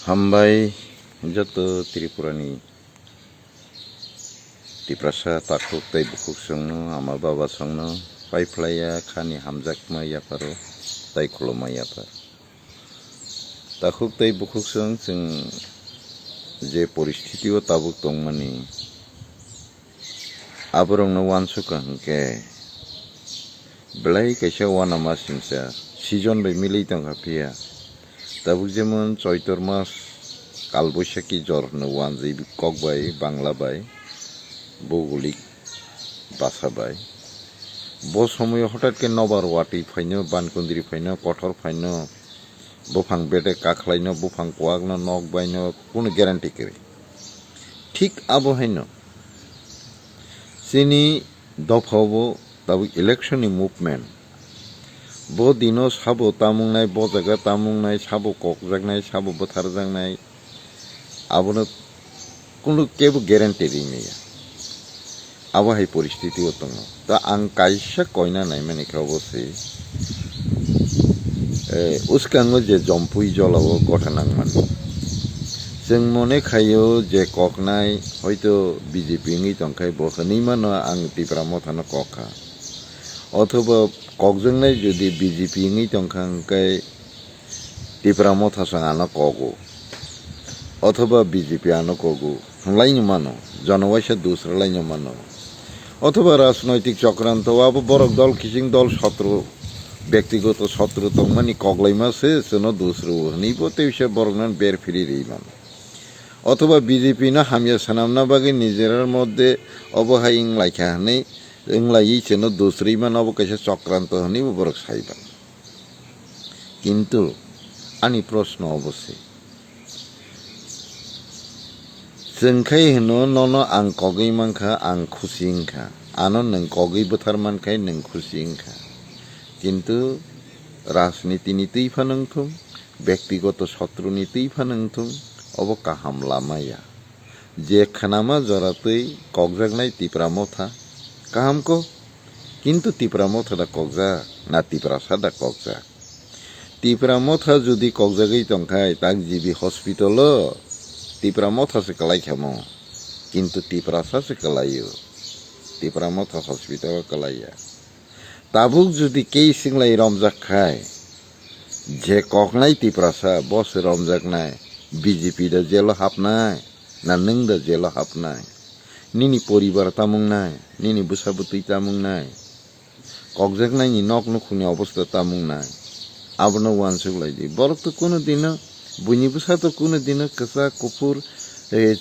Hambai jatuh Tripurani di prasa takut tai bukuk songno ama baba songno pai playa khani hamjak maya paro tai kholo maya par takut tai bukuk song जों je परिस्थितियाव tabuk tongmani aborongno wansuka hingke belai kaisa wana masingsa season bai milei tongkha pia tabuk jemon Choitor মাস কালবৈশাখী জ্বর ওয়ানজি kokbai bangla bai ভৌগোলিক ভাষা bai bo সময় হঠাৎ ke nobar wati phaino bankundri phaino kothor phaino bufang bede kaklaino bufang kuagno nok baino কোনো guarantee করে ঠিক আবহাইনো সিনি দফাবো তাবু ইলেকশননি movement bo dino sabo tamungnai bo jaga tamungnai sabo kokjaknai sabo botharjaknai abono কোনো কেবো guarantee রিমেয়া আবহাই পরিস্থিতি অতঙ্গ তা আং কাইসা কয়না নাই মানে অবশ্যই উস্কাঙ্গ যে জম্পুই জলাবো গঠানাং মানে जों মনে খাইও যে ককনাই হয়তো BJP ngi tongkai bo khani mano ang tipra mothano kokha অথবা ককজংনাই যদি BJP ngi tongkhangkai tipra mothasang ano kogo অথবা BJP ano kogo hanglaino mano জনবাসা দুসরালাইনো mano অথবা রাজনৈতিক চক্রান্ত আবো বড় দল কিসিং দল শত্রু ব্যক্তিগত শত্রু তংমানি কগলাইমাসে সেনো দুসরু হনিবো তেইসে বরগনান বের ফিরি রেইমান অথবা বিজেপি না হামিয়া সানামনা বাগে নিজেরার মধ্যে অবহাই ইংলাইখা হানি ইংলাই সেনো দুসরিমান অবকাশে চক্রান্ত হনিবো বরক সাইবান কিন্তু আনি প্রশ্ন অবশ্যই जोंखाय होनो ननो आं कगै मानखा आं खुसि इंखा आनो नों कगै बोथार मानखाय नों खुसि इंखा किन्तु राजनीति नि तैफा नंथुं व्यक्तिगत शत्रु नि तैफा नंथुं अब काहाम लामाया जे खानामा जरातै कगजागनाय तिप्रा मथा काहामको किन्तु तिप्रा मथा दा कगजा ना तिप्रा सादा कगजा तिप्रा मथा जुदि कगजागै तंखाय ताक जिबि hospital tipra motha se kalai khamo kintu tipra sa se kalayo tipra motha hospital kalaya tabuk jodi kei singlai romjak khai je koknai tipra sa bos romjak nai bjp da jelo hapnai na nung da jelo hapnai nini poribar tamung nai nini busabuti tamung nai kokjak nai ni nok nukhuni obostha tamung nai abono wansuk laidi borok to kono dino बुनि बुसातो कुनो दिनो कसा कुपुर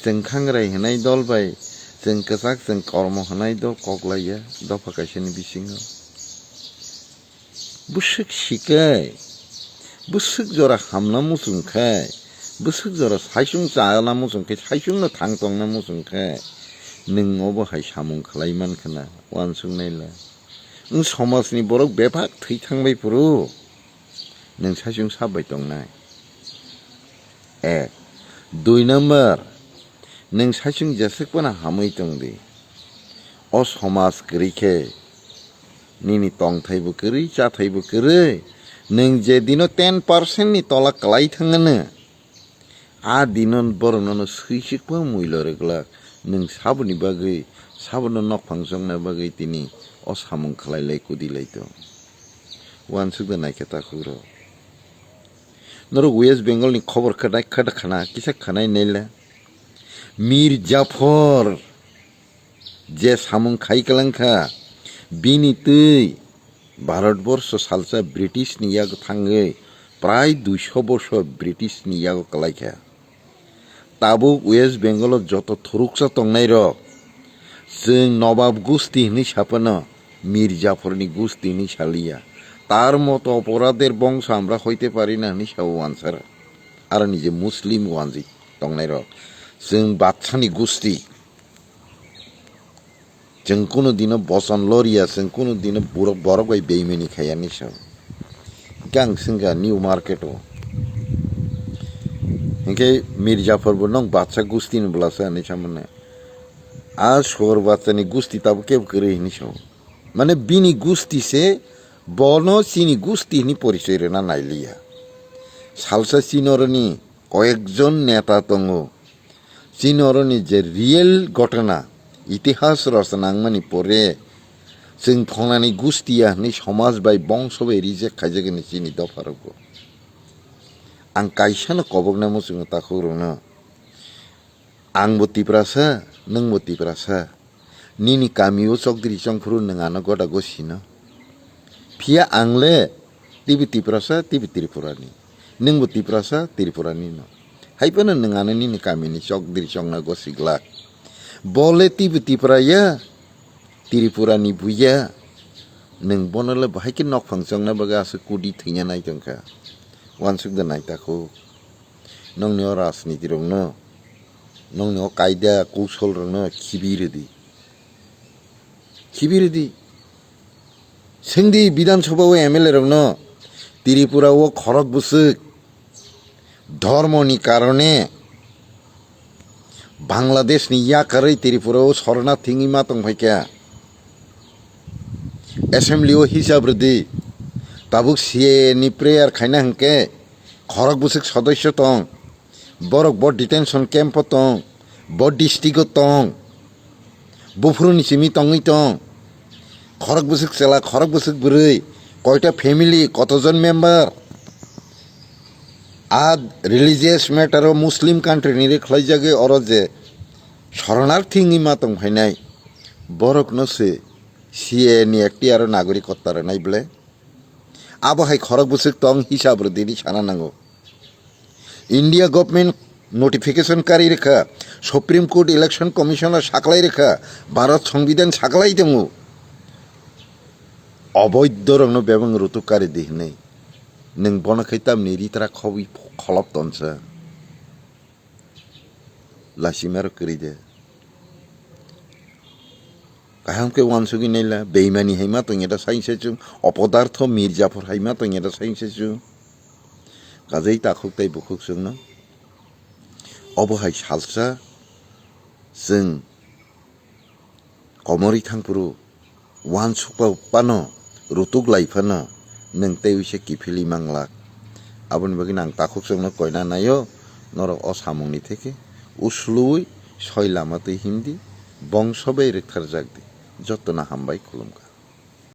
जों खांग्राय होनाय दल bye जों कसाक जों कर्म होनाय दल कगलाया दफा कायसेनि बिसिङाव बुसुक सिकाय बुसुक जरा हामना मुसुंखाय बुसुक जरा सायसुं जाना मुसुंखाय सायसुंनो थांतंना मुसुंखाय नों अबहाय सामुं खालायमान खोना वानसुंनायला नों समाजनि बरक बेभाग थैथांबाय पुरु नों सायसुं साबाय दंनाय एक दुई नम्बर नों सायसुं जेसेकबाना हामै दंदि अ समाज गैखे निनि तंथायबो गैरै जाथायबो गैरै नों जे दिनो 10% नि तला कलाय थाङानो आ दिनो बरननो सैसिकबा मुइल रेगला नों साबनि बागै साबनो नखफांजंना बागै तिनि अ सामुं खालायलाय कुदिलायतो वानसुगदा नायखेता खुरो नरो वेस्ट बेंगल नि खबर खदाय खदा खाना किसा खानाय नेला मीर जाफर जे सामुं खायकलांखा बिनि तै भारतबर्ष सालसा ब्रिटिश नि याग थाङै प्राय 200 বছর ब्रिटिश नि याग कलायखा ताबो वेस्ट बेंगल যত थरुकसा तंनाय र जों नवाब गुस्ती नि सापना मीर जाफर नि गुस्ती नि सालिया तार मत अपराधेर बंश आमरा हইতে পারি না নিশাও आंसर আর নিজে মুসলিম ওয়ানজি তংনাই র जों বাদশানি গুস্তি जों কোনো দিন বসন লরিয়া जों কোনো দিন বড় গাই বেইমেনি খায়া নিশাও গাং সিংগা নিউ মার্কেটও ইনকে মির্জাফর বনং বাদশা গুস্তি নি বলাসা নিশা মানে আজ শহর বাদশানি গুস্তি তাব কেব করে নিশাও মানে বিনি গুস্তি সে bono sini gusti ni porisere na nailia salsa sinoroni কয়েকজন নেতা দङ চিনরনি যে রিয়েল ঘটনা ইতিহাস রচনাंमानि পরে जों थांनानै गुस्तिया नै समाज बाय बंश बाय रिजेक्ट खायजागोनि चिनि दफारगो आं कायसानो कबगना मुसुङो ताखौरनो आंबो तिप्रासा नोंबो तिप्रासा निनि कामियो चकद्रि चंफुरु नङानो गदा गसिनो फिया आंले तिबि तिप्रासा तिबि त्रिपुरानि नोंबो तिप्रासा त्रिपुरानि न हायपनो नङानो निनि कामिनि चकद्रि चंना गसिग्ला बले तिबि तिप्राया त्रिपुरानि बुया नों बनले बाहायके नक फांसंना बगासो कुदि थैना नायदोंखा वानसुग द नायताखौ नंनो राजनीति रंनो नंनो कायदा कौशल रंनो खिबिरदि सेंदि विधानसभाव एमएलए रंनो त्रिपुराव खरक बुसुक धर्मनि कारणे बांग्लादेशनि याकारै त्रिपुराव शरणार्थिनि मा दंफायका एसेम्बलियाव हिसाब रदि ताबुक सीए नि प्रेयार खायना हंके खरक बुसुक सदस्य दं बरक ब डिटेंशन कैम्प दं ब डिस्ट्रिक्ट दं बुफुरनि सिमि दङै दं खरक बुसुक सेला खरक बुसुक बुरै कयटा फैमिली कतजन मेम्बार आद रिलिजियस मैटर मुस्लिम कान्ट्री नि रेखलाय जागे अरजे शरणार्थी मा दंफायनाय बरक नसे सीए नि एकटी आरो नागरिकत्ता नायब्ले आबहाय खरक बुसुक दं हिसाब रदिनि साना नांगौ इंडिया गवर्नमेंट नोटिफिकेशन कारी रेखा सुप्रीम कोर्ट इलेक्शन कमिशनार साकलाई रेखा भारत संविधान साकलाई दङ अवैध रंनो बेबं रुतुकारी दिहनै नों बनखैताम निरितरा खबि खलब तनसा लासिमार करिदे काहामके वानसुगि नैला बेईमानी हैमा तंगेदा साइनसेजु अपदार्थ मिर्जाफोर हैमा तंगेदा साइनसेजु गाजै ताखुकताय बुखुकसुंनो अबहाय सालसा जों कमरि थांपुरु वानसुकपा पानो रुतुक लाइफानो नों तैसे किफिली मांगला आबुनि बागै नां ताखुकसुंनो कयना नायो नर असामंनि थेके उसलुई सय लामातै हिंदी बंशबै रेखार जागदि जतना हामबाय खुलुमगा।